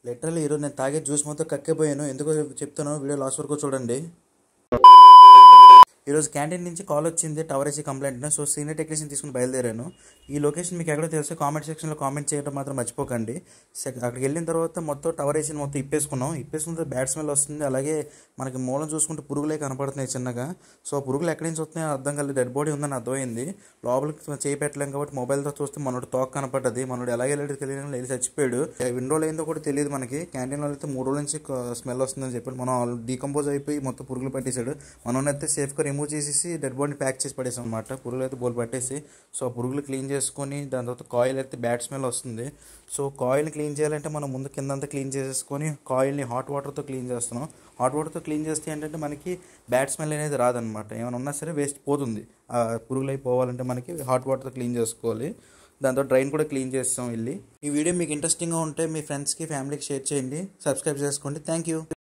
Literally ఈరోజు నేను తాగే జ్యూస్ మొత్తం కక్కిపోయాను. ఎందుకో చెప్తాను, వీడియో లాస్ట్ వరకు చూడండి. ఈరోజు క్యాంటీన్ నుంచి కాల్ వచ్చింది, tower AC complaint. So senior technician తీసుకుని బయలుదేరాను. ఈ లొకేషన్ మీకు ఎక్కడో తెలిస్తే కామెంట్ సెక్షన్లో కామెంట్ చేయడం మాత్రం మర్చిపోకండి. అక్కడికి వెళ్ళిన తర్వాత మొత్తం టవర్ ఏసీని మొత్తం ఇప్పేసుకుంటే బ్యాడ్ స్మెల్ వస్తుంది. అలాగే మనకి మూలం చూసుకుంటే పురుగులే కనపడుతున్నాయి చిన్నగా. సో పురుగులు ఎక్కడి నుంచి వస్తున్నాయో అర్థం కాలేదు. డెడ్ బాడీ ఉందని అర్థమైంది. లోపలికి చేయి పెట్టలేం కాబట్టి మొబైల్తో చూస్తే మనోడు తోక కనపడ్డది. మనోడు ఎలాగే వెళ్ళి తెలియదు, వెళ్ళి చచ్చిపోయాడు. విండోలో ఏందో కూడా తెలియదు మనకి. క్యాంటీన్లో అయితే 3 రోజుల నుంచి స్మెల్ వస్తుందని చెప్పాడు. మనం డీకంపోజ్ అయిపోయి మొత్తం పురుగులు పట్టేశాడు. మనోనైతే సేఫ్గా రిమూవ్ చేసేసి డెడ్ బాడీని ప్యాక్ చేసి పడేసాం అనమాట. పురుగులు అయితే బోల్ పట్టేసి. సో పురుగులు క్లీన్ చేసుకొని దాని తర్వాత కాయిల్ అయితే బ్యాడ్ స్మెల్ వస్తుంది. సో కాయిల్ని క్లీన్ చేయాలంటే మనం ముందు కిందంతా క్లీన్ చేసేసుకొని కాయిల్ని హాట్ వాటర్తో క్లీన్ చేస్తున్నాం. హాట్ వాటర్తో క్లీన్ చేస్తే ఏంటంటే మనకి బ్యాడ్ స్మెల్ అనేది రాదనమాట. ఏమైనా ఉన్నా సరే వేస్ట్ పోతుంది. పురుగులు అయిపోవాలంటే మనకి హాట్ వాటర్తో క్లీన్ చేసుకోవాలి. దాంతో డ్రైన్ కూడా క్లీన్ చేస్తాం వెళ్ళి. ఈ వీడియో మీకు ఇంట్రెస్టింగ్గా ఉంటే మీ ఫ్రెండ్స్కి ఫ్యామిలీకి షేర్ చేయండి. సబ్స్క్రైబ్ చేసుకోండి. Thank you.